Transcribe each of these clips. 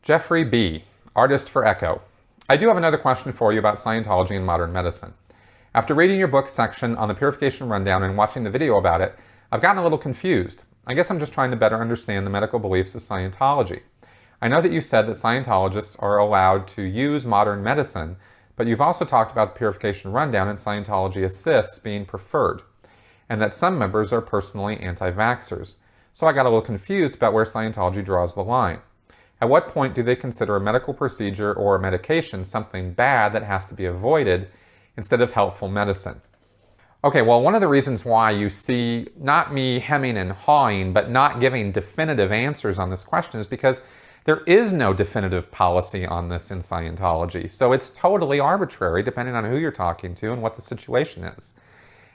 Jeffrey B., artist for Echo. I do have another question for you about Scientology and modern medicine. After reading your book section on the Purification Rundown and watching the video about it, I've gotten a little confused. I guess I'm just trying to better understand the medical beliefs of Scientology. I know that you said that Scientologists are allowed to use modern medicine, but you've also talked about the Purification Rundown and Scientology Assists being preferred, and that some members are personally anti-vaxxers. So I got a little confused about where Scientology draws the line. At what point do they consider a medical procedure or a medication something bad that has to be avoided instead of helpful medicine? Okay, well, one of the reasons why you see not me hemming and hawing, but not giving definitive answers on this question is because there is no definitive policy on this in Scientology. So it's totally arbitrary depending on who you're talking to and what the situation is.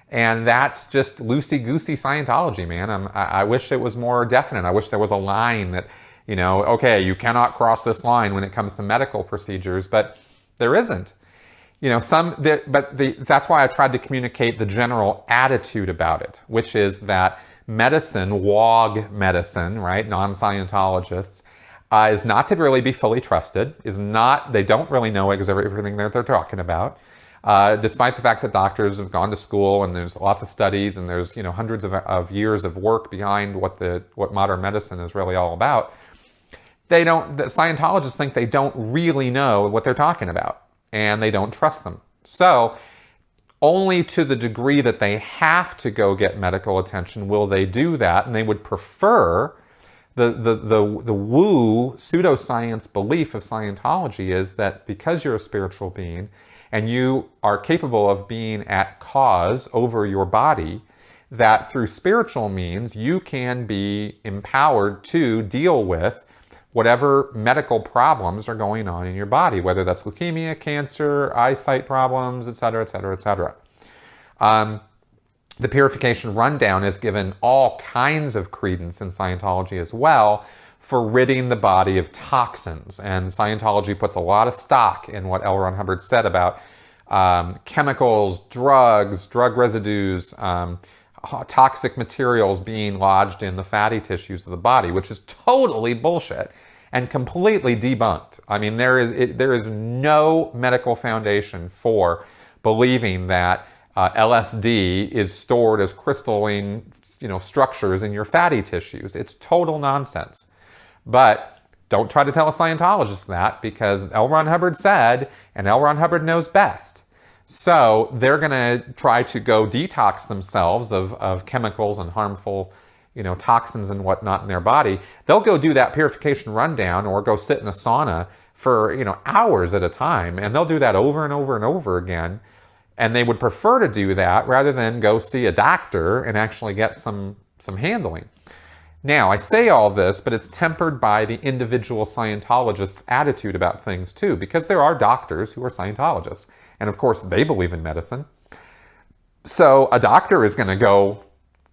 And that's just loosey-goosey Scientology, man. I wish it was more definite. I wish there was a line that, okay, you cannot cross this line when it comes to medical procedures, but there isn't. That's why I tried to communicate the general attitude about it, which is that medicine, WOG medicine, right, non-Scientologists, is not to really be fully trusted, they don't really know everything that they're talking about, despite the fact that doctors have gone to school and there's lots of studies and there's hundreds of years of work behind what modern medicine is really all about. The Scientologists think they don't really know what they're talking about, and they don't trust them. So only to the degree that they have to go get medical attention will they do that, and they would prefer the woo pseudoscience belief of Scientology is that because you're a spiritual being and you are capable of being at cause over your body, that through spiritual means you can be empowered to deal with whatever medical problems are going on in your body, whether that's leukemia, cancer, eyesight problems, etc., etc., etc. The Purification Rundown is given all kinds of credence in Scientology as well for ridding the body of toxins. And Scientology puts a lot of stock in what L. Ron Hubbard said about chemicals, drug residues, toxic materials being lodged in the fatty tissues of the body, which is totally bullshit and completely debunked. I mean, there is no medical foundation for believing that LSD is stored as crystalline, structures in your fatty tissues. It's total nonsense. But don't try to tell a Scientologist that, because L. Ron Hubbard said, and L. Ron Hubbard knows best. So they're going to try to go detox themselves of chemicals and harmful, toxins and whatnot in their body. They'll go do that Purification Rundown or go sit in a sauna for, hours at a time. And they'll do that over and over and over again. And they would prefer to do that rather than go see a doctor and actually get some handling. Now, I say all this, but it's tempered by the individual Scientologist's attitude about things too, because there are doctors who are Scientologists. And of course, they believe in medicine. So a doctor is going to go,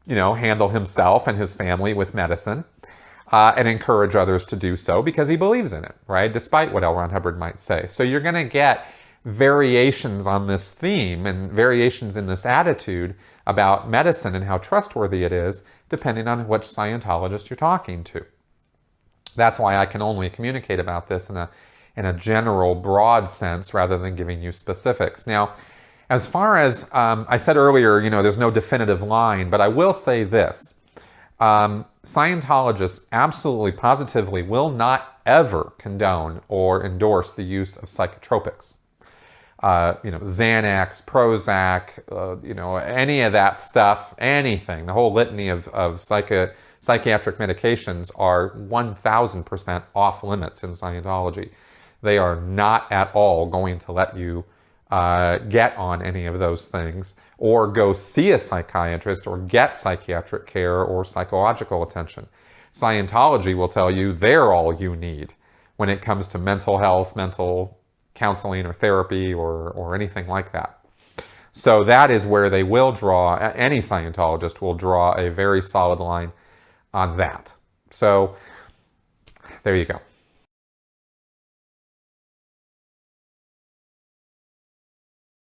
handle himself and his family with medicine and encourage others to do so because he believes in it, right? Despite what L. Ron Hubbard might say. So you're going to get variations on this theme and variations in this attitude about medicine and how trustworthy it is, depending on which Scientologist you're talking to. That's why I can only communicate about this in a general, broad sense rather than giving you specifics. Now, as far as I said earlier, there's no definitive line, but I will say this. Scientologists absolutely, positively will not ever condone or endorse the use of psychotropics. Xanax, Prozac, any of that stuff, anything, the whole litany of psychiatric medications are 1,000% off limits in Scientology. They are not at all going to let you get on any of those things or go see a psychiatrist or get psychiatric care or psychological attention. Scientology will tell you they're all you need when it comes to mental health, mental counseling or therapy or anything like that. So that is where they will draw, any Scientologist will draw a very solid line on that. So there you go.